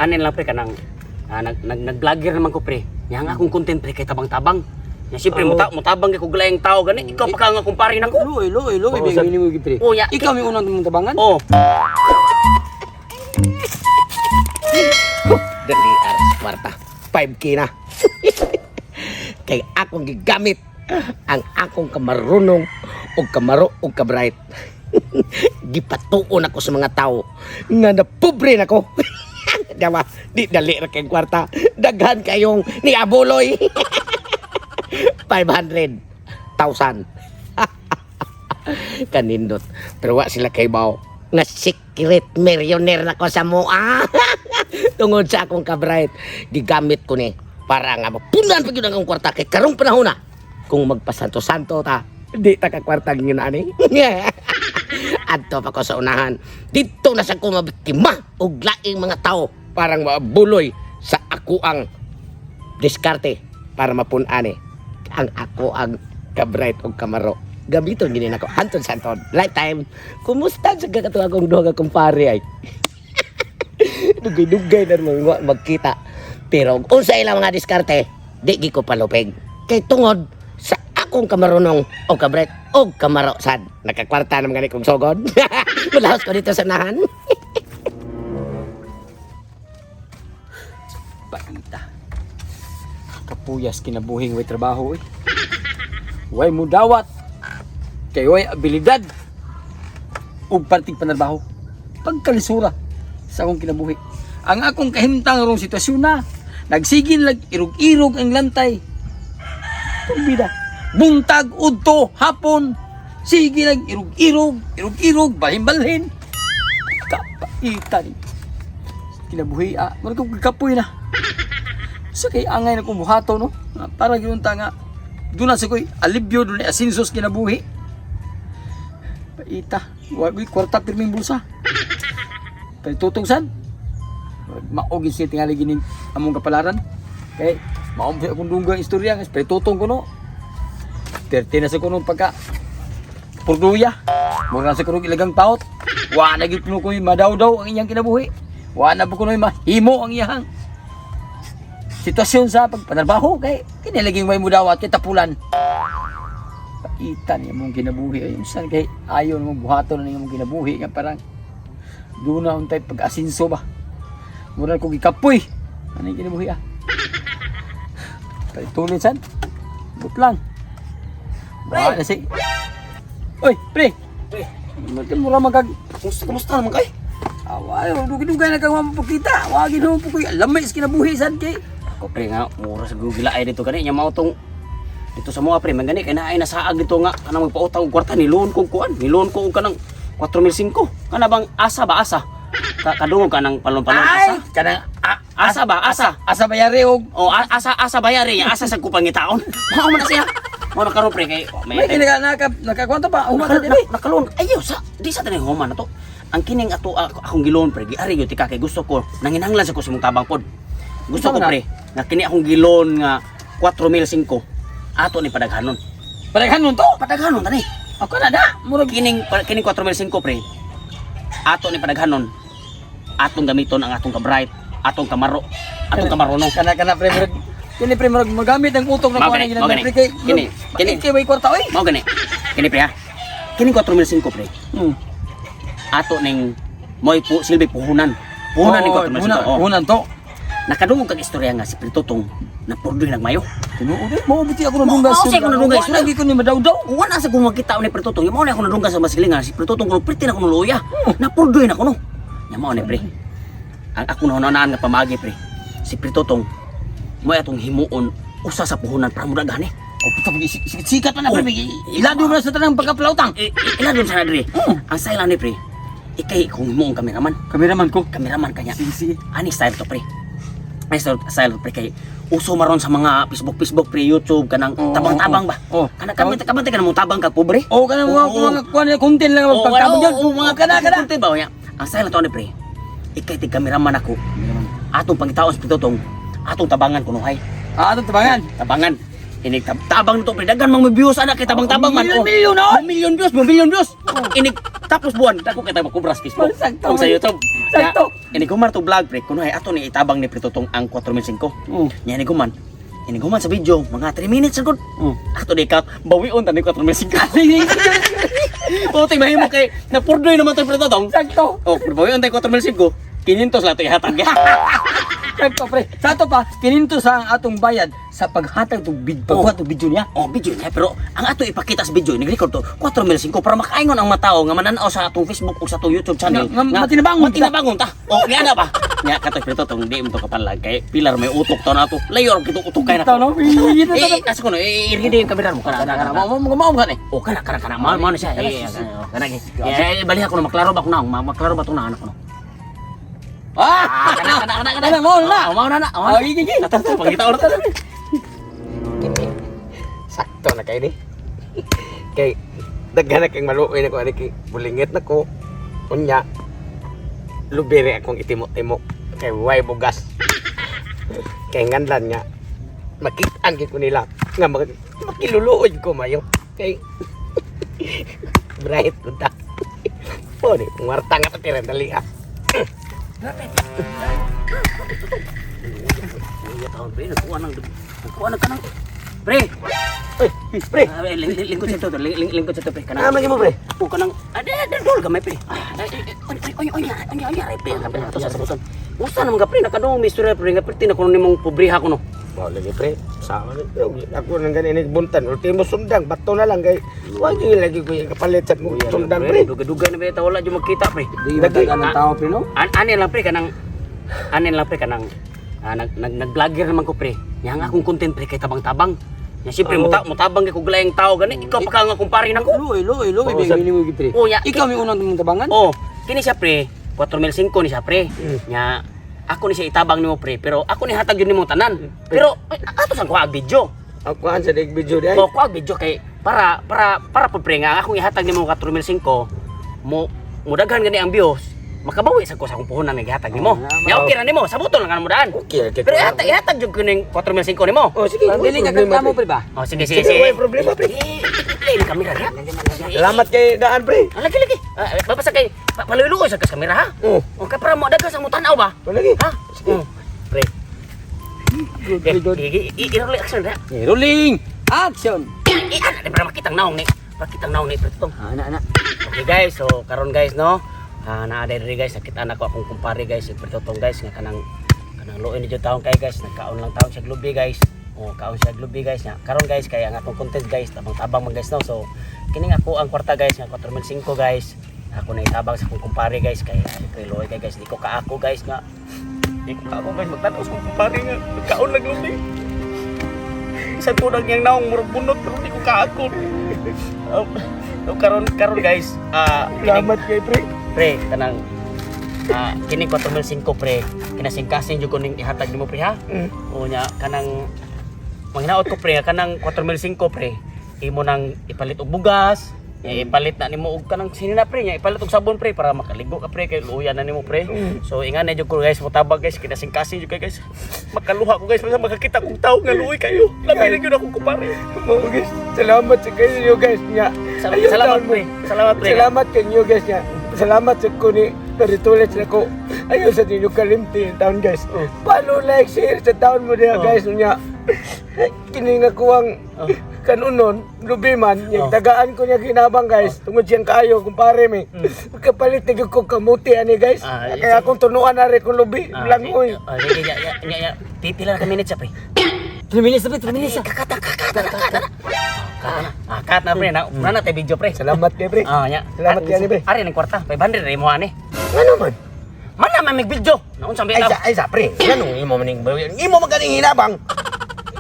Anin lang pre kanang nag-vlogger naman ko pre. Yang akong content pre kay tabang-tabang. Ya siyempre mutabang kay ko glayang tao gani. Ikaw pa ka nga kumpare nako. Loy, bigyan mo pre. Oh, ya. Ikaw may unang mong tabangan? Oh. Dali aras kwarta. 5K na. Kay akong gigamit ang akong kamarunong o kamaro o kabright. Gipatuon ako sa mga tao nga napobre na ko. Diba? Di dali ra kay kwarta. Daghan kayong ni Abuloy. 500,000. Kanindot. Pero wa sila kay baw nga secret millionaire na ko sa mua. Tungod sa akong kabright, gigamit ko ni para nga mapunan pag yun ang kwarta kay karong panahon na. Kung magpasanto-santo ta, di ta kakwartang yun ani. Adto pa ko sa unahan. Dito na sa ko mabiktima og laing mga tao parang mabuloy sa ako ang diskarte para mapunani ang ako ang kabright og kamaro. Gamiton gini nako hantod santon. Lifetime. Kumusta sa katuwa kong duha ka kumpare ay? Dugay-dugay na magkita. Pero unsa ilang mga diskarte, di gi ko palupig. Kay tungod sa akong kamarunong o kabret o kamaro sad. Nakakwarta naman gani kong sogod. Malahos ko dito sa nahan. Paita. Kapuyas kinabuhing way trabaho eh. Way mo dawat. Kay way abilidad. Ug parting panarbaho. Pagkalisura sa akong kinabuhi. Ang akong kahimtang rong sitwasyon na nagsigin lag irog-irog ang lantay. Tumbida. Buntag udto hapon. Sige lang irog-irog, balhin-balhin. Kapaitan. Kinabuhi wala kong kapoy na. Sa kay angay na kong buhato no. Para ginunta nga doon na sa ko'y alibyo doon na asinsos kinabuhi. Paita. Wagi kwarta pirming bulsa. Pero tutungsan. Maogin siya tingali ginin among kapalaran. Kay maumpi akong dunggang istorya. Pero tutong ko no. 30 na sa kunong pagka purduya. Mura sa kunong ilagang taot. Wa na gid ko yung madaw-daw ang iyang kinabuhi. Wa na po ko mahimo ang iyang sitwasyon sa pagpanarbaho. Kay kinilaging may mudawat kay tapulan. Paitan yung mong kinabuhi. Ayun saan kay ayaw mong buhaton na yung mong kinabuhi. Nga parang doon na untay pag-asinso ba. Mura ko gikapoy. Ano yung kinabuhi Tuloy san. But lang. Wala na si. Oy, pre. Mura magag. Kumusta naman kay? Away, dugay na kang mapakita. Wagi na mo po koy lamay sa kinabuhi san kay. Ako pre nga mura sa gugila ay dito kani nya mao tong dito sa mga pre mangani kay naay nasaag dito nga kanang magpautang og kwarta niloon ko kuan. Niloon ko og kanang 4,500. Kana bang asa ba asa? Kadungog ka ng palon-palon asa? Kanang Asa ba? Asa? asa bayari og O asa bayari ya asa sa kupangitaon. Mao man na siya. Mao na karon pre kay may nakakwento pa. Umata dili. nakalon. Ayaw sa di sa tanay human na to. Ang kining ato akong giloon pre giari gyud tika kay gusto ko nanginahanglan sa ko sa mong tabang pod. Gusto ko pre nga kini akong giloon nga 4,500 ato ni padaghanon. Padaghanon to? Padaghanon tani. Ako na da. Murag kining 4,500 pre. Ato ni padaghanon. Atong gamiton ang atong kabright, atong kamaro, atong kamarono. Kana pre murag kini pre murag magamit ang utok na kuan Mao gani. pre kay Kini may kwarta oy. Mao gani. Kini pre ha. Kini 4,500 pre. Ato ning moy po silbi puhunan. Puhunan ni 4,500. Puhunan to. Nakadungog kag istorya nga si Pritotong na purdoy nagmayo. Tinuod mo biti ako nadunggas. Mao siya ko nadunggas. Lagi ko ni madawdaw. Wala sa kung makita ni Pritotong. Mao na ako nadunggas sa masilingan si Pritotong kuno priti na kuno luya. Na purdoy na kuno. Nya mao ni pre. Ang ako nahunaan nga pamagi pre. Si Pritotong mo atong himuon usa sa puhunan para mudaghan eh. O puta sikat na pre. Ilado mo na sa tanang pagkaplautang. Ilan sa nadre. Ang style ni pre. Ikay kung himuon kameraman. Kameraman ko. Kameraman kanya. Sige. Ani style to pre. Ay style pre kay uso maron sa mga Facebook pre YouTube kanang tabang-tabang ba. Kanang kabante ka mo tabang ka pobre. Kanang mga kuan content lang pagtabang diyan. Mga content ba nya. Ang style to ni pre. Ikay ti kameraman ako. Atong pangitaon sa Pritotong, atong tabangan kuno hay. Atong tabangan. Tabangan. Inig tabang nito pre dagan mang views ana kay tabang-tabang man. Million na. Million views. Inig tapos buwan dako kay tabang kubras Facebook. Sa YouTube. Sakto. Ini guman to vlog pre, kuno ay ato ni itabang ni Pritutong ang 4,005. Nya ni guman. Ini guman sa video, mga 3 minutes sagod. Ato di ka bawion tani 4,005. Puti mahimo kay napurdoy naman to Pritutong. Sakto. Oh, bawion tani 4,005. 500 lang to ihatag. Sakto pre. Sa ato pa, kininto sa atong bayad sa paghatag tong pagbuhat tong video niya. Oh, video niya pero ang ato ipakita sa video nag-record to 4,005 para makaingon ang matao nga mananaw sa atong Facebook o sa atong YouTube channel. Matinabangon ta. Oh, nga na ba? Nya katong Pritutong di mo to kapalag kay pilar may utok to na to. Layor kito utok kay na to. Kasi kuno irigidi yung kamera mo kana. Mo ka ni. Oh, kana. Mao na siya. Kana gi. Bali ako na maklaro ba ko na. Maklaro ba to na anak ko. Kana. Mau na. Oh, gigi. Pagkita ulit. Kini. Sakto na kay ni. Kay daghan na kang maluoy na ko ani kay bulingit na ko. Unya. Lubere akong itimo-timo kay way bugas. Kay ngandan nga makitaan gid ko nila nga makiluluod ko mayo kay bright punta. Oh, ni ngwarta nga patiran dali ah. Nakuha ka ng pre. Pre, Lingkod sa to, lingkod sa to pre. ano mo pre? Ako ka ng dol gamay pre. Oy, pre, kapila to sa sabuton. Usa naman ka pre, nakadong mistura pre nga perti na kuno nimong pobriha ko no. Mo lagi pre. Sama ako nang ganin buntan ultimo sundang bato na lang kay wa lagi ko yung kapalit sa sundang pre. Duga-duga na beta wala jud magkita pre. Di matagan ng tao pre no. Anin lang pre kanang nag-vlogger naman ko pre. Nya ang akong content pre kay tabang-tabang. Nya siyempre mutabang kay kog laing tao gani ikaw pa ka nga kumpare nako. Loy, bigyan mo gid pre. Oh, nya Ikaw may unang mong tabangan? oh, kini siya pre, 4,005 ni siya pre. Nya ako ni siya itabang nimo pre, pero ako ni hatag yun nimo tanan. Pero ato sang kuha video. Ako an sa dig video di. Oh, kuha video kay para po pre nga akong ihatag nimo 4,005 mo daghan gani ang views. Makabawi sa ko sa akong puhunan nga gihatag nimo. Nya okay ra nimo, sabuton lang kanang mudaan. Okay, Pero ihatag jud ko ning 4,005 nimo. Oh sige, Dili ka kamo pre ba? Oh, sige. May problema pre. Play kamera ya. Salamat kay daan pre. Lagi. Babasa kay paluy-luoy sa kamera ha. Oh, O ka para mo dagas ang mutanaw ba? lagi. Ha? Pre. Good. I-roll action na. Rolling. Action. Ana para makitang naong ni. Pakitang naong ni Pritutong. Ana. Okay guys, so karon guys no. Naa diri guys nakita na ko akong kumpare guys, si Pritutong guys nga kanang luoy ni jud taon kay guys, nagkaon lang taon siya glubi guys. Oh, kaon siya glubi guys nya. Karon guys kay ang atong content guys, tabang-tabang man guys no. So kining ako ang kwarta guys nga 4,005 guys. Ako na itabang sa akong kumpare guys kay luoy kay guys, di ko kaako guys nga. Di ko kaako guys magtanaw sa akong kumpare nga nagkaon lang glubi. Isa tunang yang naong murag bunot pero di ko kaako. So karon guys, Salamat kay pre. pre kanang kini 4,005 pre kinasingkasing jud ko ning ihatag nimo pre ha. O nya kanang manghinaot ko pre kanang 4,005 pre imo nang ipalit og bugas, ipalit na nimo og kanang sinina pre nya ipalit og sabon pre para makaligo ka pre kay luya na nimo pre. So ingan na jud ko guys motabag guys kinasingkasing jud kay guys. Makaluha ko guys basta makakita kong tao nga luoy kayo. Labi na gyud ako kumpare. Mo guys, salamat sa kayo guys nya. Salamat pre. Salamat pre. Salamat kanyo guys nya. Salamat sa ko ni Peritules na ko. Ayun sa ninyo kalimti taon guys. Follow, like, share sa taon mo niya guys nya. Kini nga kuwang kanunon, lubiman, yung tagaan ko niya ginabang guys. Tungod siyang kaayo, kumpare mi. Kapalit na ko kamuti ani guys. Kaya akong tunuan na rin kung lubi. Langoy. Pipila na ka minutes pre. 3 minutes na pre, 3 minutes. Kakata. Kat na pre, na tayo video pre. Salamat kay pre. Nya. Salamat kay ani pre. Ari ng kwarta, 500 rin mo ani. Ano man? Man naman may video. Naon sa bitaw. Ay sa pre. Ano imo maning imo maganing hinabang.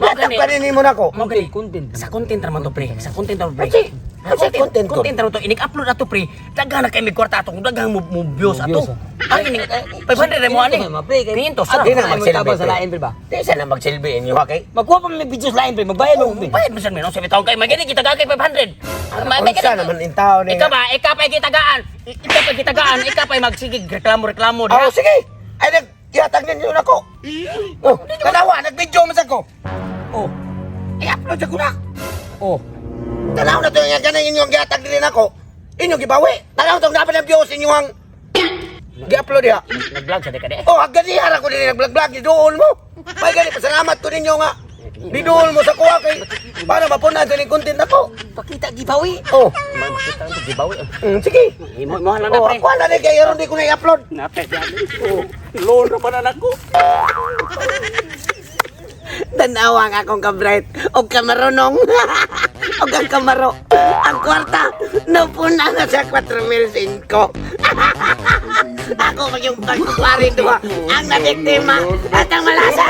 Bakit pa rin mo na ko? Mo gani Content. sa content raman to pre. Sa content raman pre. Sa content ko. Content raman to inig-upload ato pre. Daghan na kay may kwarta ato, daghan mo views ato. Ang ini 500 rin mo ani. 500 sa. Di na magsilbi sa lain pre ba? Di sa na magsilbi inyo ha kay. Magkuha pa may videos lain pre, magbayad mo pre. Bayad mo sa menon sa bitaw kay magani kita gagay 500. May Sa naman in tao ni. Ikaw ba? Ikaw pa gitagaan. Ikaw pa magsigig reklamo. Oh sige. Ay nagtiyatag ninyo na ko. Oh, tanawa nag-video man sa ko. Oh. I-upload sa ko na. Oh. Tanaw na to nga ganang inyong gihatag din ako. Inyo gibawi. Tanaw tong dapat ang views inyong Gi-upload diha. Nag-vlog sa dekade. Oh, agad diha ako din nag-vlog-vlog ni doon mo. May gani pasalamat ko ninyo nga. Bidul mo sa kuha kay para mapunan sa ning content ako. Pakita gibawi. Oh, Makita ang gibawi. sige. Imo mo lang na Oh, pre. ako na rin kayo di ko na i-upload. Napet yan. Loan na ba na ako? Tanawa nga akong kabright o kamaronong. O kang kamaro. Ang kwarta, napuna na sa 4,500. Ako mag yung pagkuparin doon. Ang nabiktima at ang malasa.